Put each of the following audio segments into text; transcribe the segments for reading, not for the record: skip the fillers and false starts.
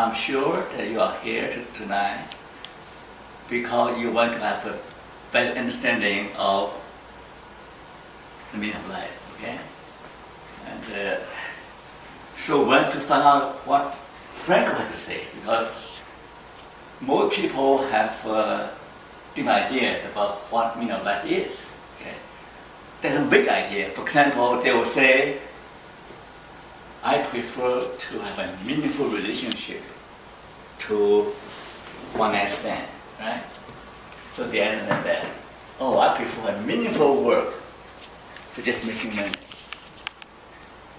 I'm sure that you are here tonight because you want to have a better understanding of the meaning of life, okay? And so we want to find out what Frankl had to say, because most people have different ideas about what meaning of life is. Okay? There's a big idea. For example, they will say, I prefer to have a meaningful relationship to one night stand, right? So they end like that. Oh, I prefer a meaningful work to just making money.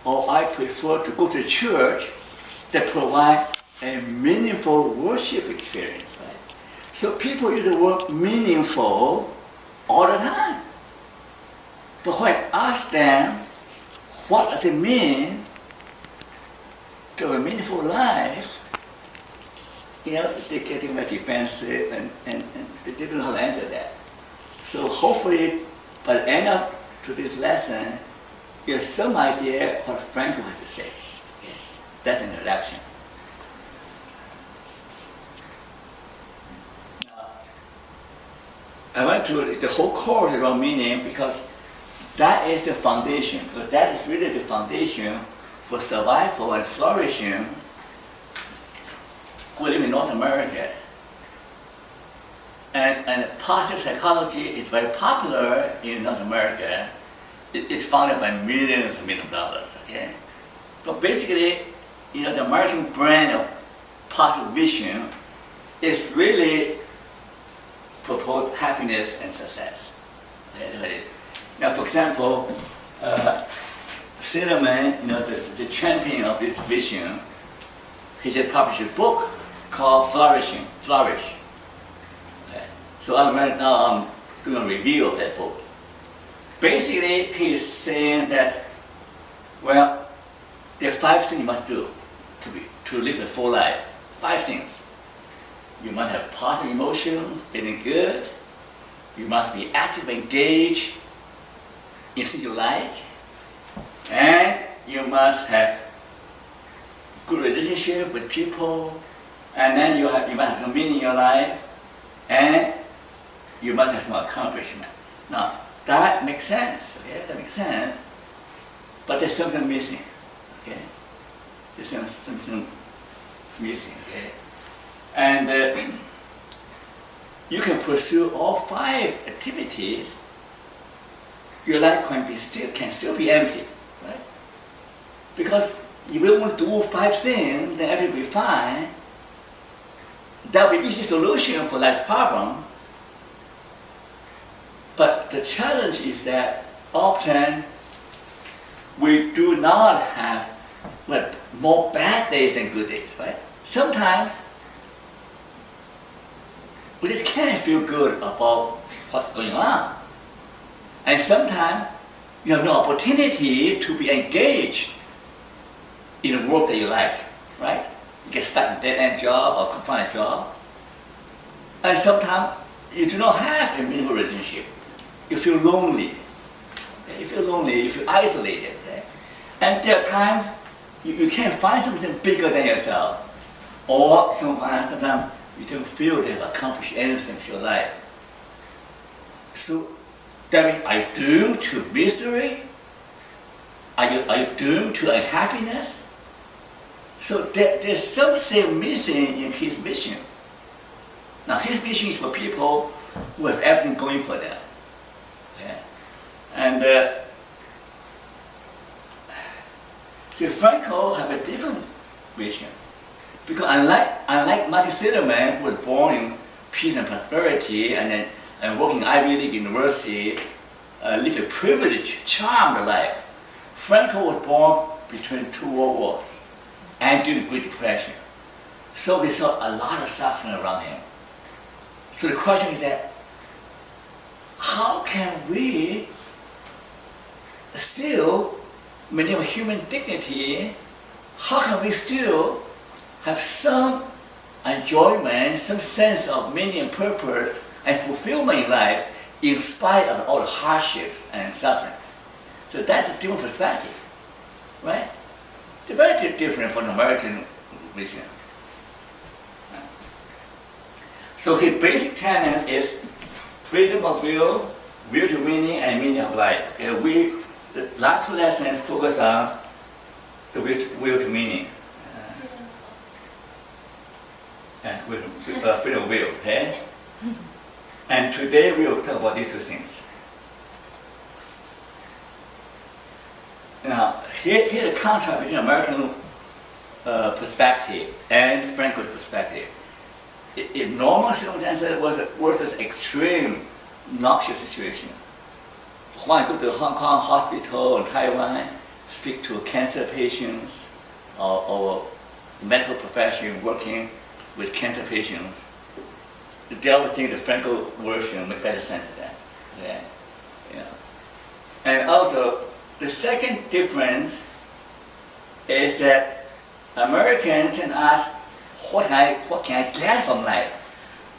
Or I prefer to go to church that provide a meaningful worship experience, right? So people use the word meaningful all the time. But when I ask them, what does it mean to have a meaningful life, they get very defensive and they don't know how to answer that. So hopefully, by the end of today's lesson, you have some idea what Frankl had to say. Okay? That's an introduction. Now, I went to the whole course around meaning because that is the foundation. Because that is really the foundation for survival and flourishing. We live in North America. And positive psychology is very popular in North America. It's founded by millions of dollars, okay? But basically, the American brand of positive vision is really propose happiness and success. Okay? Now, for example, Silverman, the champion of this vision, he just published a book called Flourish. Okay? So right now I'm doing a review of that book. Basically, he is saying that, well, there are 5 things you must do to live a full life. 5 things. You must have positive emotions, feeling good. You must be actively engaged in things you like. And you must have good relationship with people. And then you must have some meaning in your life. And you must have some accomplishment. Now, that makes sense, okay? That makes sense. But there's something missing, okay? There's something missing, okay? And you can pursue all 5 activities. Your life can still be empty, right? Because if you want to do 5 things, then everything will be fine. That will be easy solution for life problem. But the challenge is that often we do not have more bad days than good days, right? Sometimes we just can't feel good about what's going on. And sometimes you have no opportunity to be engaged in the work that you like, right? You get stuck in a dead-end job or confined job. And sometimes you do not have a meaningful relationship. You feel lonely. Okay? You feel lonely, you feel isolated. Okay? And there are times you can't find something bigger than yourself. Or sometimes you don't feel they have accomplished anything in your life. So that means, are you doomed to misery? Are you doomed to unhappiness? So there's something missing in his mission. Now his mission is for people who have everything going for them. Okay? And so Frankl have a different vision. Because unlike Martin Seligman, who was born in peace and prosperity and working in Ivy League University, lived a privileged, charmed life, Frankl was born between 2 world wars and during the Great Depression. So he saw a lot of suffering around him. So the question is that, how can we still maintain human dignity? How can we still have some enjoyment, some sense of meaning and purpose and fulfillment in life in spite of all the hardships and suffering? So that's a different perspective, right? They're very different from the American vision. So his basic tenet is freedom of will, will to meaning, and meaning of life. Okay, the last two lessons focus on the will to meaning. Freedom of will, okay? And today we will talk about these two things. Now, here's the contrast between American perspective and Franco's perspective. In normal circumstances versus extreme noxious situation. When I go to Hong Kong hospital or Taiwan, speak to cancer patients or medical profession working with cancer patients, they always think the Franco version makes better sense to them. Okay? Yeah. And also, the second difference is that Americans can ask, what can I get from life?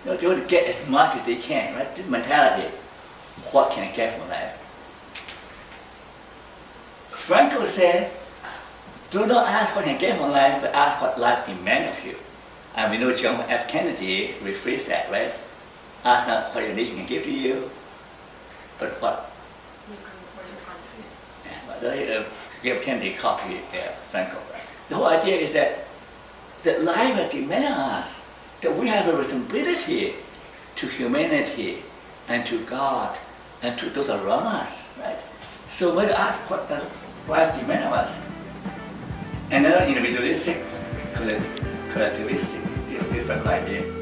You know, they want to get as much as they can, right? This mentality, what can I get from life? Franco said, do not ask what can I get from life, but ask what life demands of you. And we know John F. Kennedy rephrased that, right? Ask not what your nation can give to you, but what John Kennedy copied Franco. Right? The whole idea is that life has demanded us, that we have a responsibility to humanity and to God and to those around us, right? So when you ask what does life demand of us, another individualistic, collectivistic, different idea.